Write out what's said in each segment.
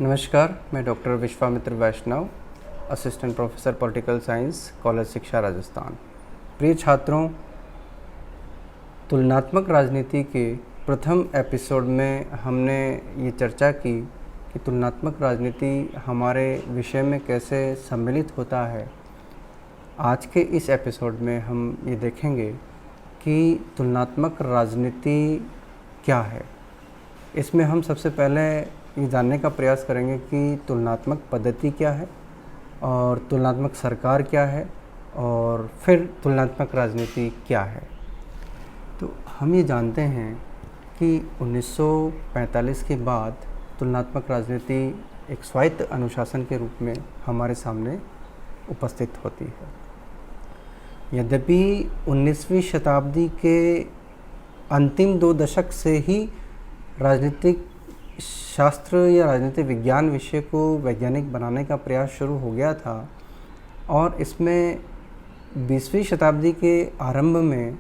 नमस्कार, मैं doctor Vishwamitra Vaishnav, assistant professor political science, college शिक्षा, राजस्थान। प्रिय छात्रों, तुलनात्मक राजनीति के प्रथम एपिसोड में हमने ये चर्चा की कि तुलनात्मक राजनीति हमारे विषय में कैसे सम्मिलित होता है। आज के इस एपिसोड में हम ये देखेंगे कि तुलनात्मक राजनीति क्या है। इसमें हम सबसे पहले ये जानने का प्रयास करेंगे कि तुलनात्मक पद्धति क्या है और तुलनात्मक सरकार क्या है और फिर तुलनात्मक राजनीति क्या है। तो हम ये जानते हैं कि 1945 के बाद तुलनात्मक राजनीति एक स्वायत्त अनुशासन के रूप में हमारे सामने उपस्थित होती है। यद्यपि 19वीं शताब्दी के अंतिम 2 दशक से ही राजनीतिक शास्त्र या राजनीतिक विज्ञान विषय को वैज्ञानिक बनाने का प्रयास शुरू हो गया था और इसमें 20वीं शताब्दी के आरंभ में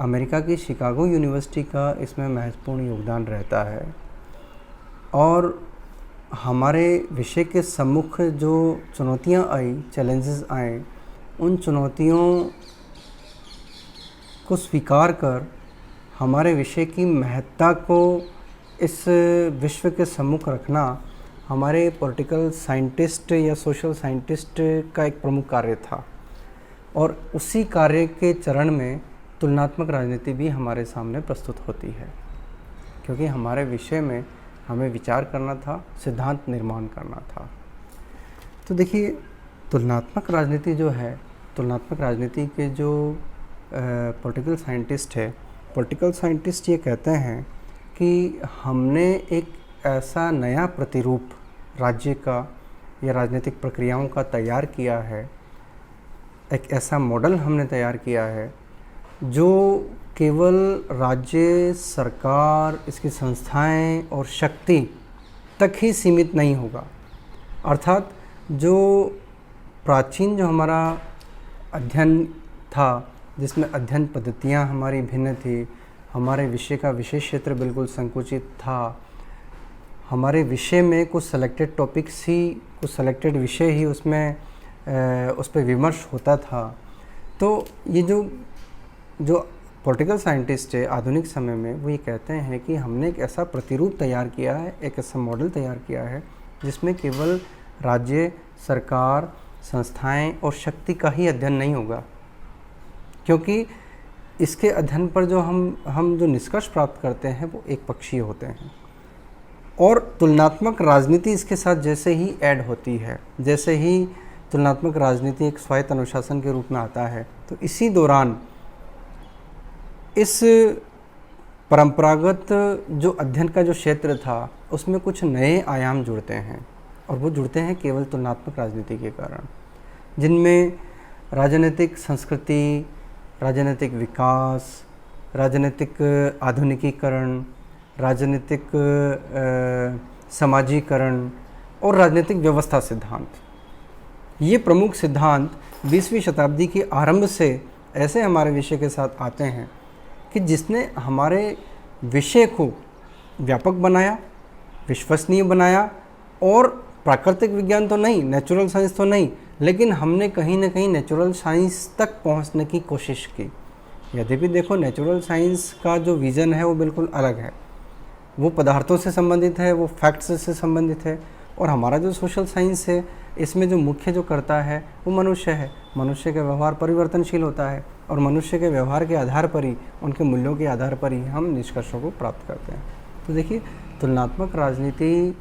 अमेरिका की शिकागो यूनिवर्सिटी का इसमें महत्वपूर्ण योगदान रहता है। और हमारे विषय के सम्मुख जो चुनौतियां आई, चैलेंजेस आए, उन चुनौतियों को स्वीकार कर हमारे विषय की महत्ता को इस विश्व के सम्मुख रखना हमारे पॉलिटिकल साइंटिस्ट या सोशल साइंटिस्ट का एक प्रमुख कार्य था। और उसी कार्य के चरण में तुलनात्मक राजनीति भी हमारे सामने प्रस्तुत होती है, क्योंकि हमारे विषय में हमें विचार करना था, सिद्धांत निर्माण करना था। तो देखिए, तुलनात्मक राजनीति जो है, तुलनात्मक राजनीति के जो पॉलिटिकल साइंटिस्ट है, पॉलिटिकल साइंटिस्ट ये कहते हैं कि हमने एक ऐसा नया प्रतिरूप राज्य का या राजनीतिक प्रक्रियाओं का तैयार किया है, एक ऐसा मॉडल हमने तैयार किया है जो केवल राज्य, सरकार, इसकी संस्थाएं और शक्ति तक ही सीमित नहीं होगा। अर्थात जो प्राचीन जो हमारा अध्ययन था, जिसमें अध्ययन पद्धतियां हमारी भिन्न थी, हमारे विषय का विषय क्षेत्र बिल्कुल संकुचित था, हमारे विषय में कुछ सेलेक्टेड टॉपिक्स ही, कुछ सेलेक्टेड विषय ही उसमें उस पर विमर्श होता था। तो ये जो पॉलिटिकल साइंटिस्ट है आधुनिक समय में, वो ये कहते हैं कि हमने एक ऐसा प्रतिरूप तैयार किया है, एक ऐसा मॉडल तैयार किया है जिसमें केवल राज्य, सरकार, संस्थाएं और शक्ति का ही अध्ययन नहीं होगा, क्योंकि इसके अध्ययन पर जो हम जो निष्कर्ष प्राप्त करते हैं वो एक पक्षीय होते हैं। और तुलनात्मक राजनीति इसके साथ जैसे ही ऐड होती है, जैसे ही तुलनात्मक राजनीति एक स्वायत्त अनुशासन के रूप में आता है, तो इसी दौरान इस परंपरागत जो अध्ययन का जो क्षेत्र था उसमें कुछ नए आयाम जुड़ते हैं, और वो जुड़ते हैं केवल तुलनात्मक राजनीति के कारण, जिनमें राजनीतिक संस्कृति, राजनीतिक विकास, राजनीतिक आधुनिकीकरण, राजनीतिक समाजीकरण और राजनीतिक व्यवस्था सिद्धांत, ये प्रमुख सिद्धांत 20वीं शताब्दी के आरंभ से ऐसे हमारे विषय के साथ आते हैं कि जिसने हमारे विषय को व्यापक बनाया, विश्वसनीय बनाया, और प्राकृतिक विज्ञान तो नहीं, नेचुरल साइंस तो नहीं, लेकिन हमने कहीं ना कहीं नेचुरल साइंस तक पहुंचने की कोशिश की। यद्यपि देखो, नेचुरल साइंस का जो विज़न है वो बिल्कुल अलग है, वो पदार्थों से संबंधित है, वो फैक्ट्स से संबंधित है। और हमारा जो सोशल साइंस है, इसमें जो मुख्य जो करता है वो मनुष्य है। मनुष्य का व्यवहार परिवर्तनशील होता है, और मनुष्य के व्यवहार के आधार पर ही, उनके मूल्यों के आधार पर ही हम निष्कर्षों को प्राप्त करते हैं। तो देखिए, तुलनात्मक राजनीति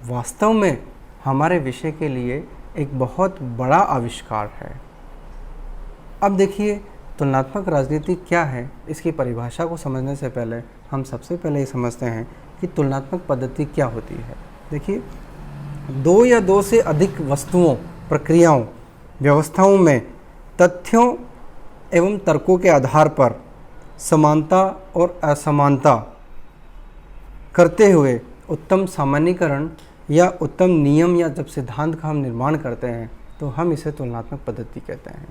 वास्तव में हमारे विषय के लिए एक बहुत बड़ा आविष्कार है। अब देखिए, तुलनात्मक राजनीति क्या है, इसकी परिभाषा को समझने से पहले हम सबसे पहले ये समझते हैं कि तुलनात्मक पद्धति क्या होती है। देखिए, 2 या 2 से अधिक वस्तुओं, प्रक्रियाओं, व्यवस्थाओं में तथ्यों एवं तर्कों के आधार पर समानता और असमानता करते हुए उत्तम सामान्यीकरण या उत्तम नियम या जब सिद्धांत का हम निर्माण करते हैं तो हम इसे तुलनात्मक पद्धति कहते हैं।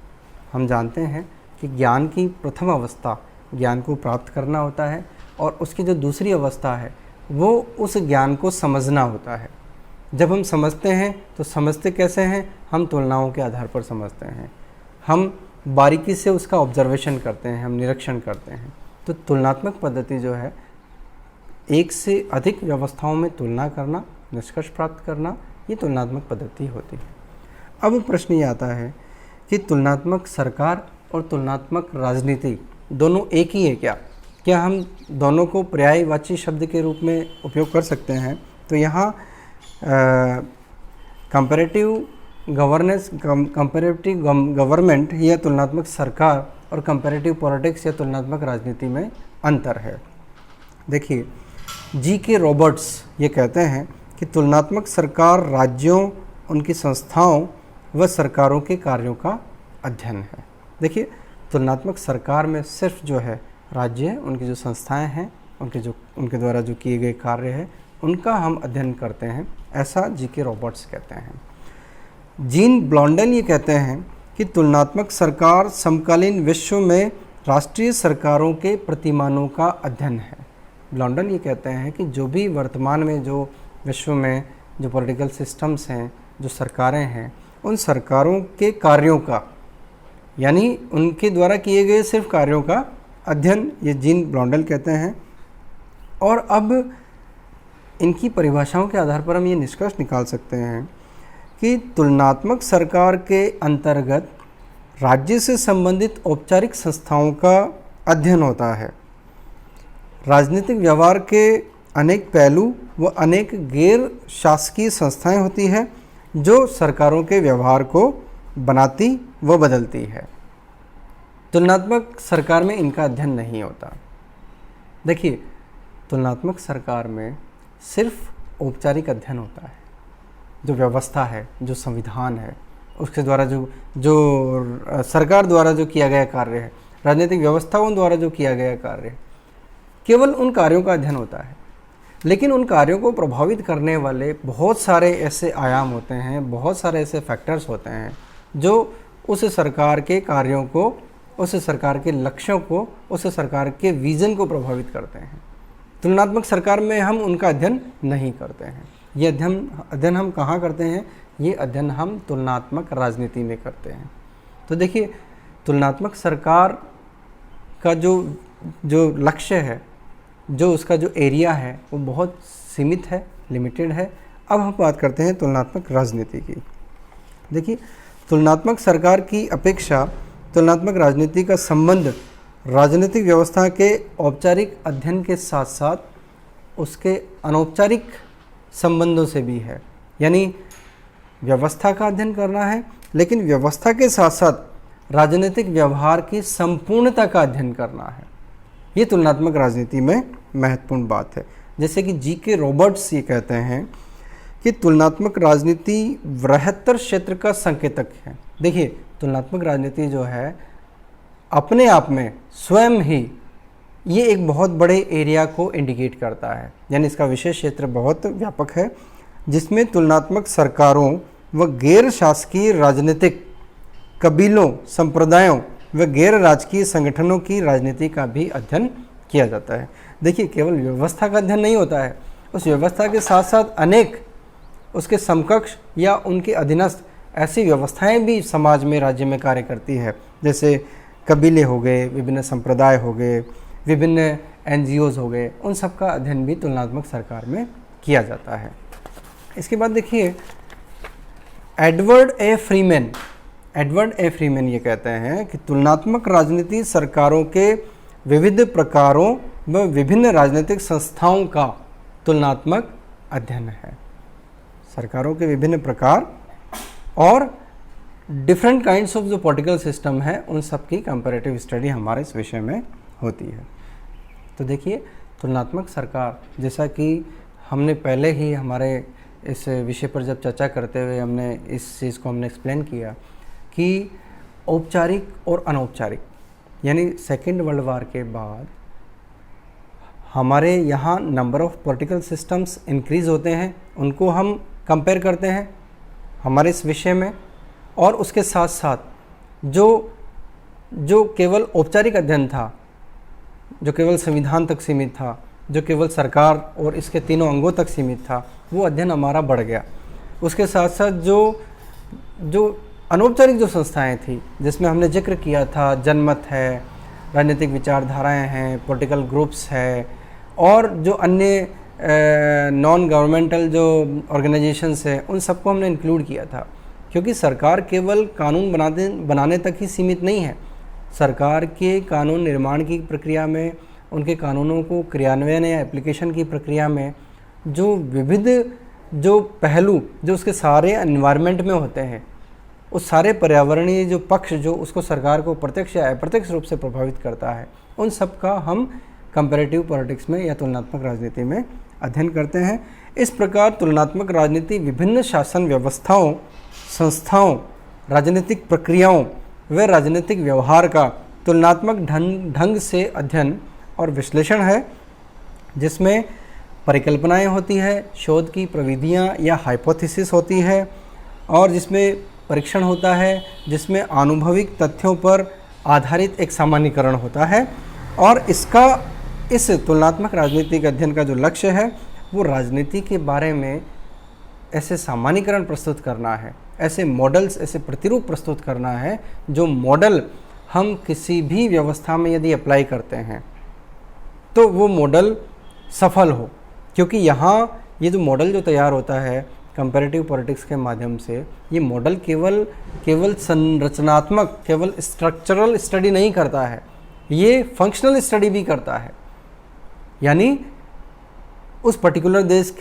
हम जानते हैं कि ज्ञान की प्रथम अवस्था ज्ञान को प्राप्त करना होता है, और उसकी जो दूसरी अवस्था है वो उस ज्ञान को समझना होता है। जब हम समझते हैं तो समझते कैसे हैं? हम तुलनाओं के आधार पर समझते हैं, हम बारीकी से उसका ऑब्जर्वेशन करते हैं, हम निरीक्षण करते हैं। तो तुलनात्मक पद्धति जो है, एक से अधिक व्यवस्थाओं में तुलना करना, निष्कर्ष प्राप्त करना, ये तुलनात्मक पद्धति होती है। अब प्रश्न ये आता है कि तुलनात्मक सरकार और तुलनात्मक राजनीति दोनों एक ही है क्या? क्या हम दोनों को पर्यायवाची शब्द के रूप में उपयोग कर सकते हैं? तो यहाँ कंपैरेटिव गवर्नेंस, कंपैरेटिव गवर्नमेंट या तुलनात्मक सरकार और कंपैरेटिव पॉलिटिक्स या तुलनात्मक राजनीति में अंतर है। देखिए, जी.के. रॉबर्ट्स ये कहते हैं कि तुलनात्मक सरकार राज्यों, उनकी संस्थाओं व सरकारों के कार्यों का अध्ययन है। देखिए, तुलनात्मक सरकार में सिर्फ जो है राज्य है, उनकी जो संस्थाएं हैं, उनके द्वारा जो किए गए कार्य है, उनका हम अध्ययन करते हैं, ऐसा जी.के. रॉबर्ट्स कहते हैं। जीन ब्लॉन्डेल ये कहते हैं कि तुलनात्मक सरकार समकालीन विश्व में राष्ट्रीय सरकारों के प्रतिमानों का अध्ययन है। ब्लॉन्डेल ये कहते हैं कि जो भी वर्तमान में जो विश्व में जो पॉलिटिकल सिस्टम्स हैं, जो सरकारें हैं, उन सरकारों के कार्यों का, यानी उनके द्वारा किए गए सिर्फ कार्यों का अध्ययन, ये जीन ब्लॉन्डेल कहते हैं। और अब इनकी परिभाषाओं के आधार पर हम ये निष्कर्ष निकाल सकते हैं कि तुलनात्मक सरकार के अंतर्गत राज्य से संबंधित औपचारिक संस्थाओं का अध्ययन होता है। राजनीतिक व्यवहार के अनेक पहलू व अनेक गैर शासकीय संस्थाएं होती हैं जो सरकारों के व्यवहार को बनाती व बदलती है। तुलनात्मक सरकार में इनका अध्ययन नहीं होता। देखिए, तुलनात्मक सरकार में सिर्फ औपचारिक अध्ययन होता है, जो व्यवस्था है, जो संविधान है, उसके द्वारा जो सरकार द्वारा जो किया गया कार्य है, राजनीतिक व्यवस्थाओं द्वारा जो किया गया कार्य है, केवल उन कार्यों का अध्ययन होता है। लेकिन उन कार्यों को प्रभावित करने वाले बहुत सारे ऐसे आयाम होते हैं, बहुत सारे ऐसे फैक्टर्स होते हैं जो उस सरकार के कार्यों को, उस सरकार के लक्ष्यों को, उस सरकार के विज़न को प्रभावित करते हैं। तुलनात्मक सरकार में हम उनका अध्ययन नहीं करते हैं। ये अध्ययन हम कहाँ करते हैं? ये अध्ययन हम तुलनात्मक राजनीति में करते हैं। तो देखिए, तुलनात्मक सरकार का जो लक्ष्य है, जो उसका जो एरिया है, वो बहुत सीमित है, लिमिटेड है। अब हम बात करते हैं तुलनात्मक राजनीति की। देखिए, तुलनात्मक सरकार की अपेक्षा तुलनात्मक राजनीति का संबंध राजनीतिक व्यवस्था के औपचारिक अध्ययन के साथ साथ उसके अनौपचारिक संबंधों से भी है। यानी व्यवस्था का अध्ययन करना है, लेकिन व्यवस्था के साथ साथ राजनीतिक व्यवहार की संपूर्णता का अध्ययन करना है। ये तुलनात्मक राजनीति में महत्वपूर्ण बात है। जैसे कि जी.के. रॉबर्ट्स ये कहते हैं कि तुलनात्मक राजनीति बृहत्तर क्षेत्र का संकेतक है। देखिए, तुलनात्मक राजनीति जो है अपने आप में स्वयं ही ये एक बहुत बड़े एरिया को इंडिकेट करता है, यानी इसका विषय क्षेत्र बहुत व्यापक है, जिसमें तुलनात्मक सरकारों व गैर शासकीय राजनीतिक कबीलों, संप्रदायों व गैर राजकीय संगठनों की राजनीति का भी अध्ययन किया जाता है। देखिए, केवल व्यवस्था का अध्ययन नहीं होता है, उस व्यवस्था के साथ साथ अनेक उसके समकक्ष या उनके अधीनस्थ ऐसी व्यवस्थाएं भी समाज में, राज्य में कार्य करती है। जैसे कबीले हो गए, विभिन्न संप्रदाय हो गए, विभिन्न NGOs हो गए, उन सब का अध्ययन भी तुलनात्मक सरकार में किया जाता है। इसके बाद देखिए, एडवर्ड ए फ्रीमैन ये कहते हैं कि तुलनात्मक राजनीति सरकारों के विविध प्रकारों व विभिन्न राजनीतिक संस्थाओं का तुलनात्मक अध्ययन है। सरकारों के विभिन्न प्रकार और डिफरेंट काइंड्स ऑफ जो पॉलिटिकल सिस्टम है, उन सब की कंपैरेटिव स्टडी हमारे इस विषय में होती है। तो देखिए, तुलनात्मक सरकार, जैसा कि हमने पहले ही हमारे इस विषय पर जब चर्चा करते हुए हमने इस चीज़ को हमने एक्सप्लेन किया कि औपचारिक और अनौपचारिक, यानी सेकेंड वर्ल्ड वार के बाद हमारे यहाँ number of political systems increase होते हैं, उनको हम कंपेयर करते हैं हमारे इस विषय में। और उसके साथ साथ जो केवल औपचारिक अध्ययन था, जो केवल संविधान तक सीमित था, जो केवल सरकार और इसके तीनों अंगों तक सीमित था, वो अध्ययन हमारा बढ़ गया। उसके साथ साथ जो अनौपचारिक जो संस्थाएं थी, जिसमें हमने जिक्र किया था, जनमत है, राजनीतिक विचारधाराएं हैं, पॉलिटिकल ग्रुप्स है, और जो अन्य नॉन गवर्नमेंटल जो ऑर्गेनाइजेशंस हैं, उन सबको हमने इंक्लूड किया था। क्योंकि सरकार केवल कानून बनाने तक ही सीमित नहीं है। सरकार के कानून निर्माण की प्रक्रिया में, उनके कानूनों को क्रियान्वयन या एप्लीकेशन की प्रक्रिया में जो विविध जो पहलू जो उसके सारे एनवायरनमेंट में होते हैं, उस सारे पर्यावरणीय जो पक्ष जो उसको सरकार को प्रत्यक्ष या अप्रत्यक्ष रूप से प्रभावित करता है, उन सब का हम कंपैरेटिव पॉलिटिक्स में या तुलनात्मक राजनीति में अध्ययन करते हैं। इस प्रकार तुलनात्मक राजनीति विभिन्न शासन व्यवस्थाओं, संस्थाओं, राजनीतिक प्रक्रियाओं व राजनीतिक व्यवहार का तुलनात्मक ढंग से अध्ययन और विश्लेषण है, जिसमें परिकल्पनाएं होती है, शोध की प्रविधियां या हाइपोथेसिस होती है, और जिसमें परीक्षण होता है, जिसमें आनुभविक तथ्यों पर आधारित एक सामान्यीकरण होता है। और इस तुलनात्मक राजनीति के अध्ययन का जो लक्ष्य है, वो राजनीति के बारे में ऐसे सामान्यीकरण प्रस्तुत करना है, ऐसे मॉडल्स, ऐसे प्रतिरूप प्रस्तुत करना है, जो मॉडल हम किसी भी व्यवस्था में यदि अप्लाई करते हैं तो वो मॉडल सफल हो। क्योंकि यहाँ ये जो मॉडल जो तैयार होता है कंपैरेटिव पॉलिटिक्स के माध्यम से, ये मॉडल केवल संरचनात्मक, केवल स्ट्रक्चरल स्टडी नहीं करता है, ये फंक्शनल स्टडी भी करता है। यानी उस पर्टिकुलर देश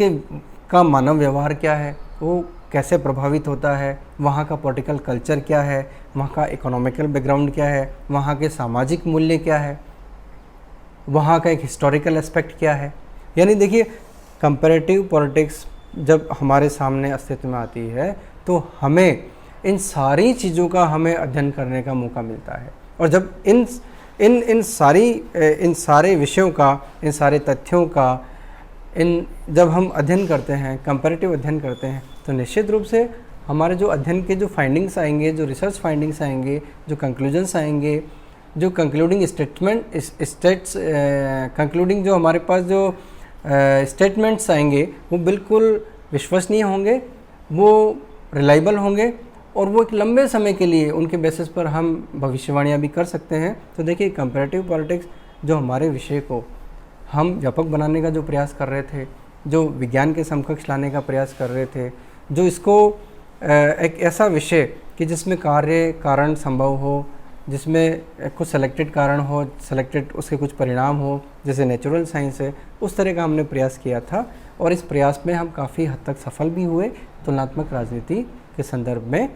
का मानव व्यवहार क्या है, वो कैसे प्रभावित होता है, वहाँ का पॉलिटिकल कल्चर क्या है, वहाँ का इकोनॉमिकल बैकग्राउंड क्या है, वहाँ के सामाजिक मूल्य क्या है, वहाँ का एक हिस्टोरिकल एस्पेक्ट क्या है। यानी देखिए, कंपैरेटिव पॉलिटिक्स जब हमारे सामने अस्तित्व में आती है तो हमें इन सारी चीज़ों का हमें अध्ययन करने का मौका मिलता है। और जब इन सारे विषयों का, इन सारे तथ्यों का जब हम अध्ययन करते हैं, कंपैरेटिव अध्ययन करते हैं, तो निश्चित रूप से हमारे जो अध्ययन के जो फाइंडिंग्स आएंगे, जो रिसर्च फाइंडिंग्स आएंगे, जो कंक्लूजन्स आएंगे, जो कंक्लूडिंग कंक्लूडिंग जो हमारे पास जो स्टेटमेंट्स आएंगे, वो बिल्कुल विश्वसनीय होंगे, वो रिलायबल होंगे, और वो एक लंबे समय के लिए उनके बेसिस पर हम भविष्यवाणियाँ भी कर सकते हैं। तो देखिए, कंपैरेटिव पॉलिटिक्स जो हमारे विषय को हम व्यापक बनाने का जो प्रयास कर रहे थे, जो विज्ञान के समकक्ष लाने का प्रयास कर रहे थे, जो इसको एक ऐसा विषय कि जिसमें कार्य कारण संभव हो, जिसमें कुछ सेलेक्टेड कारण हो, सेलेक्टेड उसके कुछ परिणाम हो, जैसे नेचुरल साइंस है, उस तरह का हमने प्रयास किया था। और इस प्रयास में हम काफ़ी हद तक सफल भी हुए। तुलनात्मक राजनीति के संदर्भ में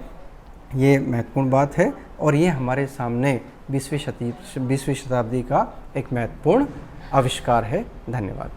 ये महत्वपूर्ण बात है, और ये हमारे सामने 20वीं शताब्दी का एक महत्वपूर्ण आविष्कार है। धन्यवाद।